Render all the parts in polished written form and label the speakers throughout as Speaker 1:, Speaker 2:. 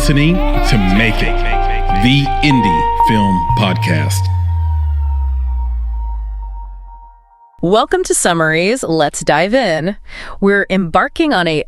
Speaker 1: listening to Make It, the indie film podcast.
Speaker 2: Welcome to Summaries. Let's dive in. We're embarking on a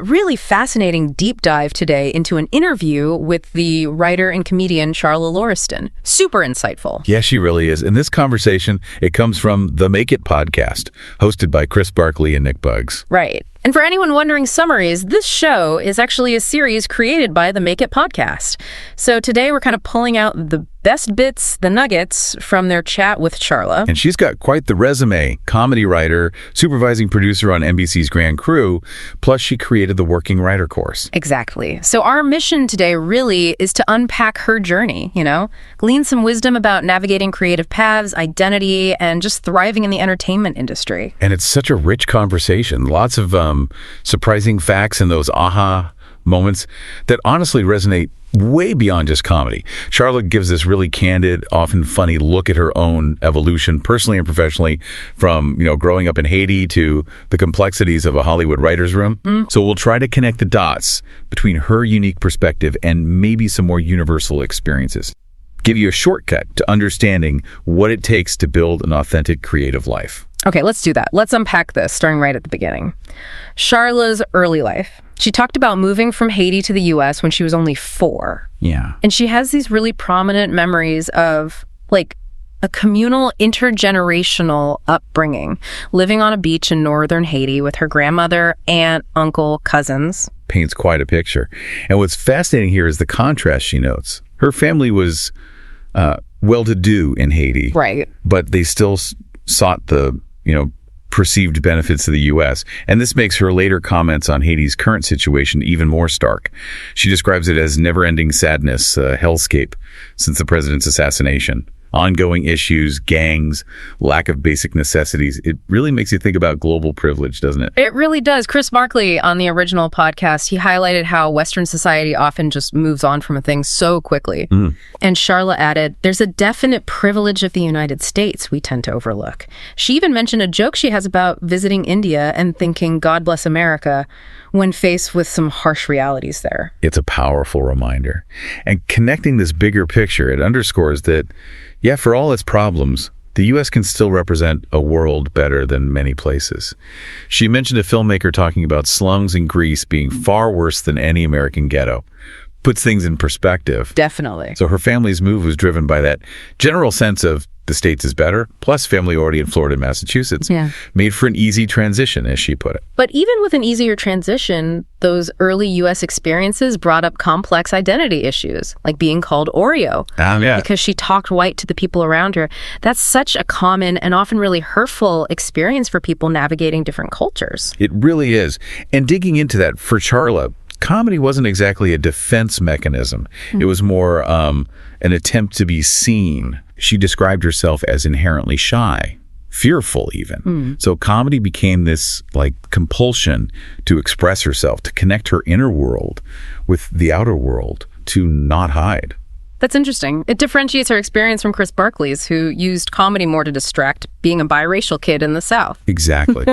Speaker 2: really fascinating deep dive today into an interview with the writer and comedian Charla Lauriston. Super insightful.
Speaker 3: Yeah, she really is. In this conversation, it comes from the Make It podcast, hosted by Chris Barkley and Nick Bugs.
Speaker 2: Right. And for anyone wondering, Summaries, this show is actually a series created by the Make It podcast. So today we're kind of pulling out the best bits, the nuggets, from their chat with Charla.
Speaker 3: And she's got quite the resume. Comedy writer, supervising producer on NBC's Grand Crew, plus she created the Working Writer course.
Speaker 2: Exactly. So our mission today really is to unpack her journey, glean some wisdom about navigating creative paths, identity, and just thriving in the entertainment industry.
Speaker 3: And it's such a rich conversation. Lots of surprising facts and those aha moments that honestly resonate way beyond just comedy. Charla gives this really candid, often funny look at her own evolution, personally and professionally, from, growing up in Haiti to the complexities of a Hollywood writer's room. So we'll try to connect the dots between her unique perspective and maybe some more universal experiences. Give you a shortcut to understanding what it takes to build an authentic creative life.
Speaker 2: Okay, let's do that. Let's unpack this, starting right at the beginning. Charla's early life. She talked about moving from Haiti to the U.S. when she was only 4.
Speaker 3: Yeah.
Speaker 2: And she has these really prominent memories of, a communal, intergenerational upbringing, living on a beach in northern Haiti with her grandmother, aunt, uncle, cousins.
Speaker 3: Paints quite a picture. And what's fascinating here is the contrast she notes. Her family was well-to-do in Haiti.
Speaker 2: Right.
Speaker 3: But they still sought the, perceived benefits of the U.S. And this makes her later comments on Haiti's current situation even more stark. She describes it as never-ending sadness, a hellscape since the president's assassination. Ongoing issues, gangs, lack of basic necessities. It really makes you think about global privilege, doesn't it?
Speaker 2: It really does. Chris Barkley, on the original podcast, he highlighted how Western society often just moves on from a thing so quickly. And Charla added, there's a definite privilege of the United States we tend to overlook. She even mentioned a joke she has about visiting India and thinking, God bless America, when faced with some harsh realities there.
Speaker 3: It's a powerful reminder. And connecting this bigger picture, it underscores that for all its problems, the U.S. can still represent a world better than many places. She mentioned a filmmaker talking about slums in Greece being far worse than any American ghetto. Puts things in perspective.
Speaker 2: Definitely.
Speaker 3: So her family's move was driven by that general sense of the States is better, plus family already in Florida and Massachusetts.
Speaker 2: Yeah.
Speaker 3: Made for an easy transition, as she put it.
Speaker 2: But even with an easier transition, those early U.S. experiences brought up complex identity issues, like being called Oreo. Because she talked white to the people around her. That's such a common and often really hurtful experience for people navigating different cultures.
Speaker 3: It really is. And digging into that, for Charla, comedy wasn't exactly a defense mechanism. It was more an attempt to be seen. She described herself as inherently shy, fearful even. So comedy became this compulsion to express herself, to connect her inner world with the outer world, to not hide.
Speaker 2: That's interesting. It differentiates her experience from Chris Barkley's, who used comedy more to distract being a biracial kid in the South.
Speaker 3: Exactly.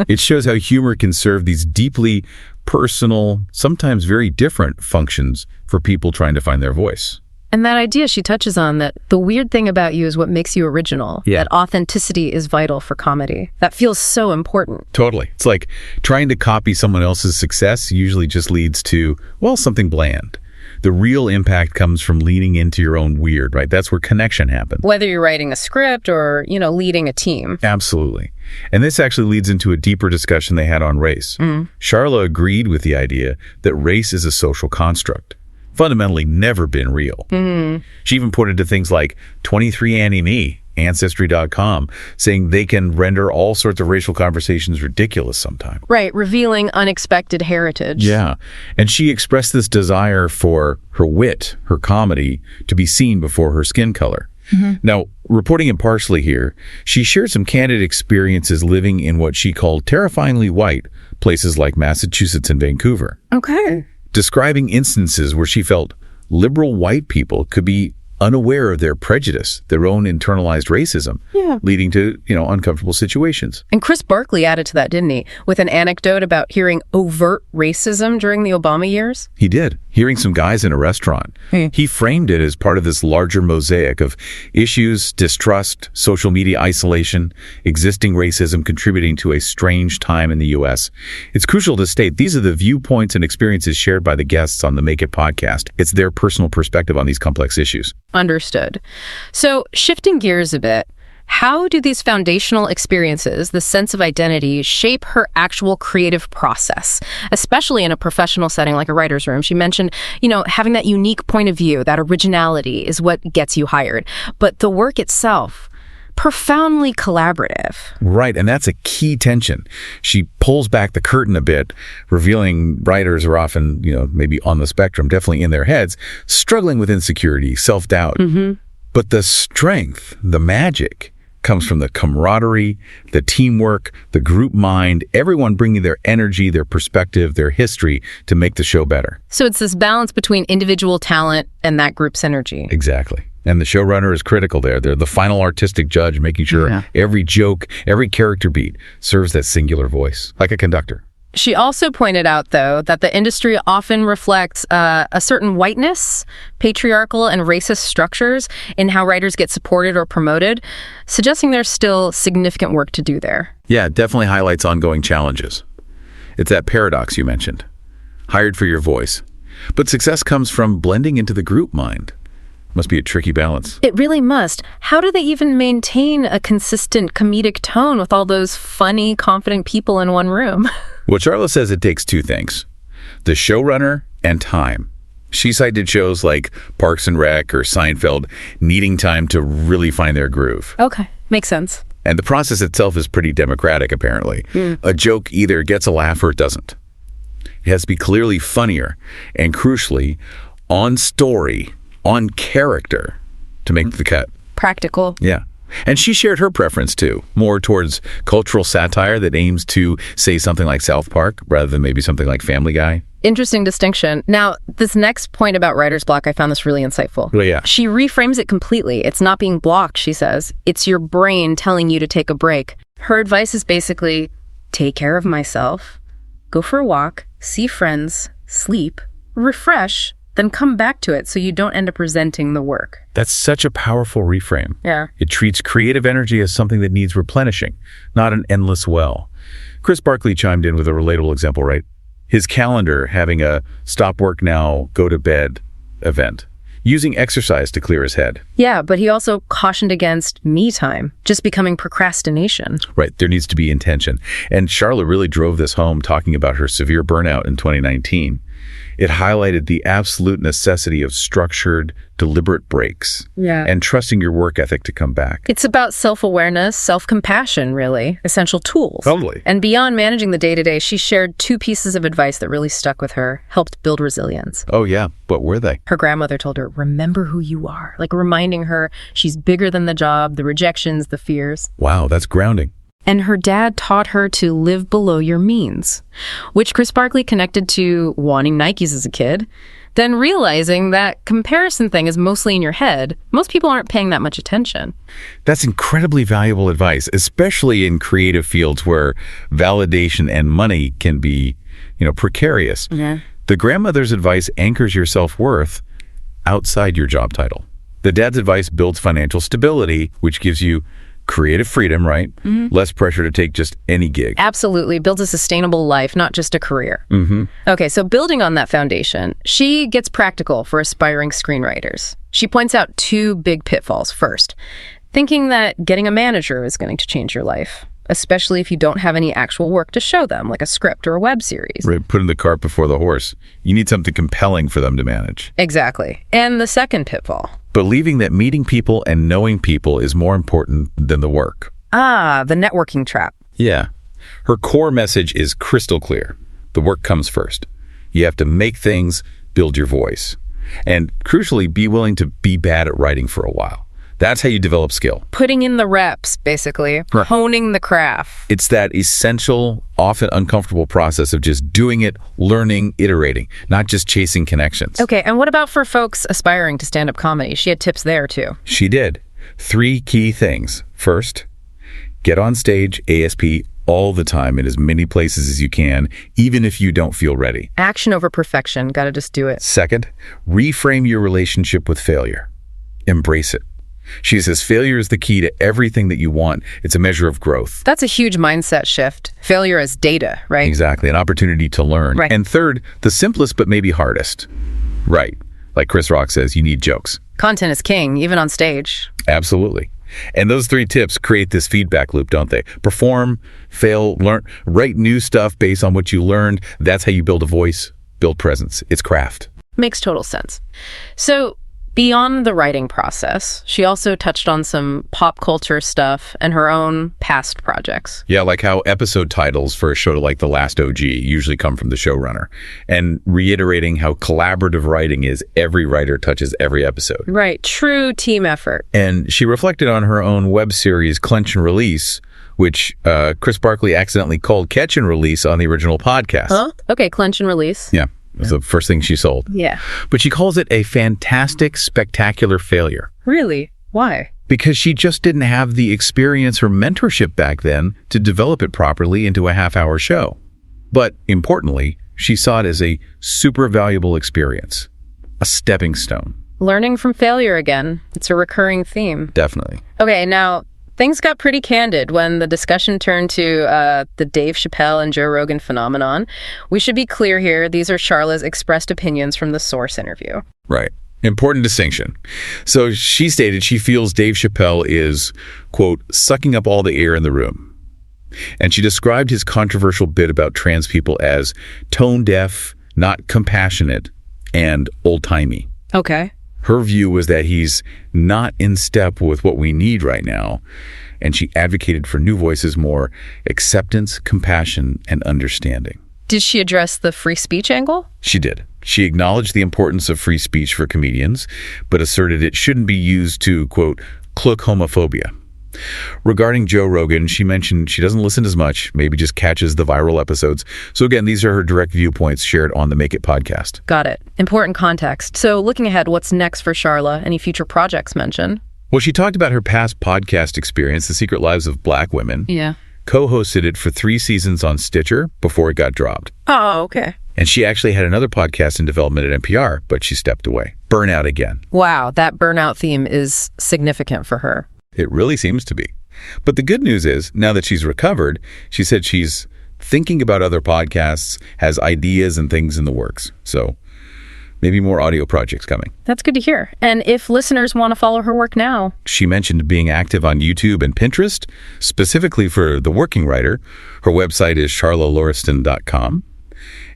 Speaker 3: It shows how humor can serve these deeply personal, sometimes very different functions for people trying to find their voice.
Speaker 2: And that idea she touches on, that the weird thing about you is what makes you original.
Speaker 3: Yeah.
Speaker 2: That authenticity is vital for comedy. That feels so important.
Speaker 3: Totally. It's like trying to copy someone else's success usually just leads to, something bland. The real impact comes from leaning into your own weird, right? That's where connection happens.
Speaker 2: Whether you're writing a script or, leading a team.
Speaker 3: Absolutely. And this actually leads into a deeper discussion they had on race. Charla agreed with the idea that race is a social construct, fundamentally never been real. She even pointed to things like 23andMe, Ancestry.com, saying they can render all sorts of racial conversations ridiculous sometimes.
Speaker 2: Right, revealing unexpected heritage.
Speaker 3: Yeah, and she expressed this desire for her wit, her comedy, to be seen before her skin color. Now, reporting impartially here, she shared some candid experiences living in what she called terrifyingly white places like Massachusetts and Vancouver.
Speaker 2: Okay.
Speaker 3: Describing instances where she felt liberal white people could be unaware of their prejudice, their own internalized racism, leading to, uncomfortable situations.
Speaker 2: And Chris Barkley added to that, didn't he? With an anecdote about hearing overt racism during the Obama years?
Speaker 3: He did. Hearing some guys in a restaurant. He framed it as part of this larger mosaic of issues, distrust, social media isolation, existing racism contributing to a strange time in the U.S. It's crucial to state these are the viewpoints and experiences shared by the guests on the Make It podcast. It's their personal perspective on these complex issues.
Speaker 2: Understood. So, shifting gears a bit, how do these foundational experiences, the sense of identity, shape her actual creative process, especially in a professional setting like a writer's room? She mentioned, having that unique point of view, that originality is what gets you hired. But the work itself, profoundly collaborative.
Speaker 3: Right, and that's a key tension. She pulls back the curtain a bit, revealing writers are often, maybe on the spectrum, definitely in their heads, struggling with insecurity, self-doubt. But the strength, the magic, comes from the camaraderie, the teamwork, the group mind, everyone bringing their energy, their perspective, their history to make the show better.
Speaker 2: So it's this balance between individual talent and that group's energy.
Speaker 3: Exactly. And the showrunner is critical there. They're the final artistic judge, making sure every joke, every character beat serves that singular voice, like a conductor.
Speaker 2: She also pointed out, though, that the industry often reflects a certain whiteness, patriarchal and racist structures in how writers get supported or promoted, suggesting there's still significant work to do there.
Speaker 3: Yeah, it definitely highlights ongoing challenges. It's that paradox you mentioned. Hired for your voice. But success comes from blending into the group mind. Must be a tricky balance.
Speaker 2: It really must. How do they even maintain a consistent comedic tone with all those funny, confident people in one room?
Speaker 3: Well, Charla says it takes two things, the showrunner and time. She cited shows like Parks and Rec or Seinfeld needing time to really find their groove.
Speaker 2: Okay, makes sense.
Speaker 3: And the process itself is pretty democratic, apparently. A joke either gets a laugh or it doesn't. It has to be clearly funnier and, crucially, on story, on character to make the cut.
Speaker 2: Practical.
Speaker 3: Yeah. And she shared her preference, too, more towards cultural satire that aims to say something like South Park rather than maybe something like Family Guy.
Speaker 2: Interesting distinction. Now, this next point about writer's block, I found this really insightful.
Speaker 3: Well, yeah.
Speaker 2: She reframes it completely. It's not being blocked, she says. It's your brain telling you to take a break. Her advice is basically, take care of myself, go for a walk, see friends, sleep, refresh, then come back to it so you don't end up resenting the work.
Speaker 3: That's such a powerful reframe.
Speaker 2: Yeah.
Speaker 3: It treats creative energy as something that needs replenishing, not an endless well. Chris Barkley chimed in with a relatable example, right? His calendar having a stop work now, go to bed event, using exercise to clear his head.
Speaker 2: Yeah, but he also cautioned against me time, just becoming procrastination.
Speaker 3: Right, there needs to be intention. And Charla really drove this home talking about her severe burnout in 2019. It highlighted the absolute necessity of structured, deliberate breaks and trusting your work ethic to come back.
Speaker 2: It's about self-awareness, self-compassion, really, essential tools.
Speaker 3: Totally.
Speaker 2: And beyond managing the day-to-day, she shared two pieces of advice that really stuck with her, helped build resilience.
Speaker 3: Oh, yeah. What were they?
Speaker 2: Her grandmother told her, remember who you are, like reminding her she's bigger than the job, the rejections, the fears.
Speaker 3: Wow, that's grounding.
Speaker 2: And her dad taught her to live below your means, which Chris Barkley connected to wanting Nikes as a kid, then realizing that comparison thing is mostly in your head. Most people aren't paying that much attention.
Speaker 3: That's incredibly valuable advice, especially in creative fields where validation and money can be, precarious.
Speaker 2: Yeah.
Speaker 3: The grandmother's advice anchors your self-worth outside your job title. The dad's advice builds financial stability, which gives you creative freedom, right? Less pressure to take just any gig.
Speaker 2: Absolutely. Builds a sustainable life, not just a career. Okay, so building on that foundation, she gets practical for aspiring screenwriters. She points out two big pitfalls. First, thinking that getting a manager is going to change your life, especially if you don't have any actual work to show them, like a script or a web series.
Speaker 3: Right, putting the cart before the horse. You need something compelling for them to manage.
Speaker 2: Exactly. And the second pitfall,
Speaker 3: believing that meeting people and knowing people is more important than the work.
Speaker 2: the networking trap.
Speaker 3: Yeah. Her core message is crystal clear. The work comes first. You have to make things, build your voice. And crucially, be willing to be bad at writing for a while. That's how you develop skill.
Speaker 2: Putting in the reps, basically.
Speaker 3: Right.
Speaker 2: Honing the craft.
Speaker 3: It's that essential, often uncomfortable process of just doing it, learning, iterating, not just chasing connections.
Speaker 2: Okay, and what about for folks aspiring to stand-up comedy? She had tips there, too.
Speaker 3: She did. 3 key things. First, get on stage ASP all the time in as many places as you can, even if you don't feel ready.
Speaker 2: Action over perfection. Gotta just do it.
Speaker 3: Second, reframe your relationship with failure. Embrace it. She says failure is the key to everything that you want. It's a measure of growth.
Speaker 2: That's a huge mindset shift. Failure as data, right?
Speaker 3: Exactly, an opportunity to learn.
Speaker 2: Right.
Speaker 3: And third, the simplest but maybe hardest. Right. Like Chris Rock says, you need jokes.
Speaker 2: Content is king, even on stage.
Speaker 3: Absolutely. And those 3 tips create this feedback loop, don't they? Perform, fail, learn, write new stuff based on what you learned. That's how you build a voice, build presence. It's craft.
Speaker 2: Makes total sense. So beyond the writing process, she also touched on some pop culture stuff and her own past projects.
Speaker 3: Yeah, like how episode titles for a show like The Last OG usually come from the showrunner. And reiterating how collaborative writing is, every writer touches every episode.
Speaker 2: Right, true team effort.
Speaker 3: And she reflected on her own web series, Clench and Release, which Chris Barkley accidentally called Catch and Release on the original podcast.
Speaker 2: Huh? Okay, Clench and Release.
Speaker 3: Yeah. It was the first thing she sold.
Speaker 2: Yeah.
Speaker 3: But she calls it a fantastic, spectacular failure.
Speaker 2: Really? Why?
Speaker 3: Because she just didn't have the experience or mentorship back then to develop it properly into a half-hour show. But importantly, she saw it as a super valuable experience, a stepping stone.
Speaker 2: Learning from failure again. It's a recurring theme.
Speaker 3: Definitely.
Speaker 2: Okay, now things got pretty candid when the discussion turned to the Dave Chappelle and Joe Rogan phenomenon. We should be clear here. These are Charla's expressed opinions from the Source interview.
Speaker 3: Right. Important distinction. So she stated she feels Dave Chappelle is, quote, sucking up all the air in the room. And she described his controversial bit about trans people as tone deaf, not compassionate, and old-timey.
Speaker 2: Okay.
Speaker 3: Her view was that he's not in step with what we need right now, and she advocated for new voices, more acceptance, compassion, and understanding.
Speaker 2: Did she address the free speech angle?
Speaker 3: She did. She acknowledged the importance of free speech for comedians, but asserted it shouldn't be used to, quote, cloak homophobia. Regarding Joe Rogan, she mentioned she doesn't listen as much, maybe just catches the viral episodes. So again, these are her direct viewpoints shared on the Make It podcast.
Speaker 2: Got it. Important context. So looking ahead, what's next for Charla? Any future projects mentioned?
Speaker 3: Well, she talked about her past podcast experience, The Secret Lives of Black Women.
Speaker 2: Yeah.
Speaker 3: Co-hosted it for 3 seasons on Stitcher before it got dropped.
Speaker 2: Oh, okay.
Speaker 3: And she actually had another podcast in development at NPR, but she stepped away. Burnout again.
Speaker 2: Wow, that burnout theme is significant for her.
Speaker 3: It really seems to be. But the good news is, now that she's recovered, she said she's thinking about other podcasts, has ideas and things in the works. So maybe more audio projects coming.
Speaker 2: That's good to hear. And if listeners want to follow her work now?
Speaker 3: She mentioned being active on YouTube and Pinterest, specifically for The Working Writer. Her website is charlalauriston.com.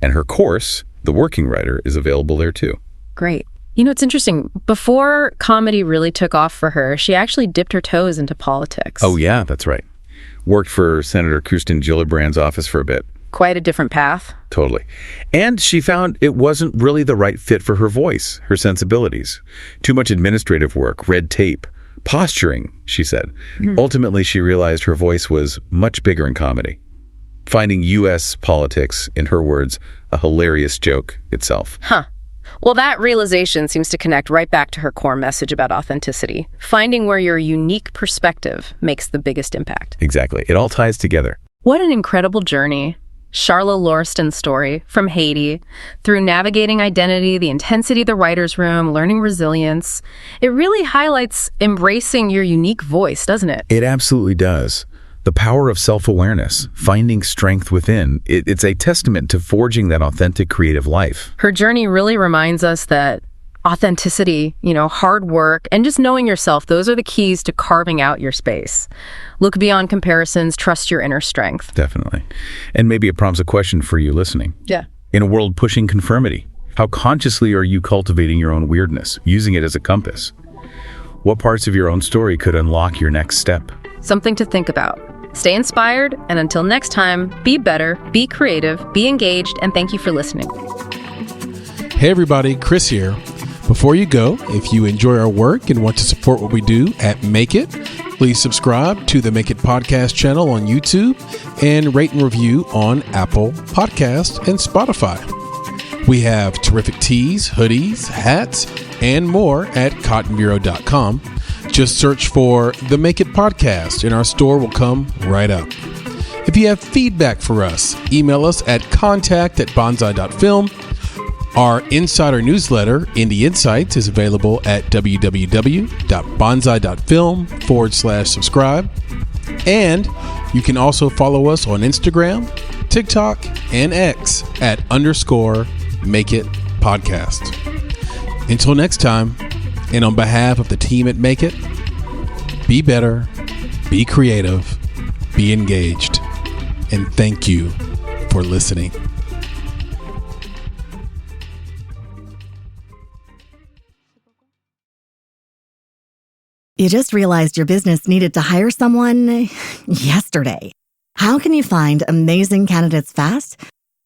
Speaker 3: And her course, The Working Writer, is available there too.
Speaker 2: Great. You know, it's interesting. Before comedy really took off for her, she actually dipped her toes into politics.
Speaker 3: Oh, yeah, that's right. Worked for Senator Kirsten Gillibrand's office for a bit.
Speaker 2: Quite a different path.
Speaker 3: Totally. And she found it wasn't really the right fit for her voice, her sensibilities. Too much administrative work, red tape, posturing, she said. Ultimately, she realized her voice was much bigger in comedy. Finding U.S. politics, in her words, a hilarious joke itself.
Speaker 2: Huh. Well, that realization seems to connect right back to her core message about authenticity. Finding where your unique perspective makes the biggest impact.
Speaker 3: Exactly. It all ties together.
Speaker 2: What an incredible journey. Charla Lauriston's story, from Haiti, through navigating identity, the intensity of the writer's room, learning resilience. It really highlights embracing your unique voice, doesn't it?
Speaker 3: It absolutely does. The power of self-awareness, finding strength within, it's a testament to forging that authentic creative life.
Speaker 2: Her journey really reminds us that authenticity, hard work, and just knowing yourself, those are the keys to carving out your space. Look beyond comparisons, trust your inner strength.
Speaker 3: Definitely. And maybe it prompts a question for you listening.
Speaker 2: Yeah.
Speaker 3: In a world pushing conformity, how consciously are you cultivating your own weirdness, using it as a compass? What parts of your own story could unlock your next step?
Speaker 2: Something to think about. Stay inspired, and until next time, be better, be creative, be engaged, and thank you for listening.
Speaker 1: Hey everybody, Chris here.
Speaker 4: Before you go, if you enjoy our work and want to support what we do at Make It, please subscribe to the Make It Podcast channel on YouTube and rate and review on Apple Podcasts and Spotify. We have terrific tees, hoodies, hats, and more at cottonbureau.com. Just search for the Make It Podcast and our store will come right up. If you have feedback for us, email us at contact@bonsai.film. Our insider newsletter, Indie Insights, is available at www.bonsai.film/subscribe. And you can also follow us on Instagram, TikTok, and X at _MakeItPodcast. Until next time, and on behalf of the team at Make It, be better, be creative, be engaged, and thank you for listening.
Speaker 5: You just realized your business needed to hire someone yesterday. How can you find amazing candidates fast?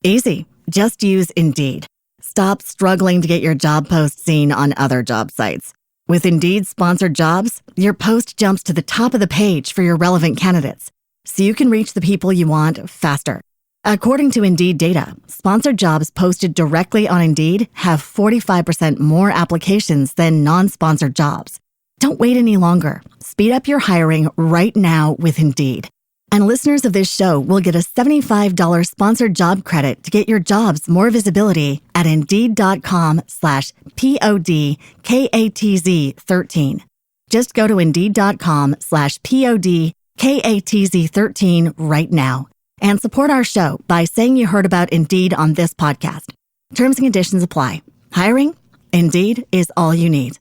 Speaker 5: Easy. Just use Indeed. Stop struggling to get your job post seen on other job sites. With Indeed sponsored jobs, your post jumps to the top of the page for your relevant candidates, so you can reach the people you want faster. According to Indeed data, sponsored jobs posted directly on Indeed have 45% more applications than non-sponsored jobs. Don't wait any longer. Speed up your hiring right now with Indeed. And listeners of this show will get a $75 sponsored job credit to get your jobs more visibility at Indeed.com/PODKATZ13. Just go to Indeed.com/PODKATZ13 right now and support our show by saying you heard about Indeed on this podcast. Terms and conditions apply. Hiring? Indeed is all you need.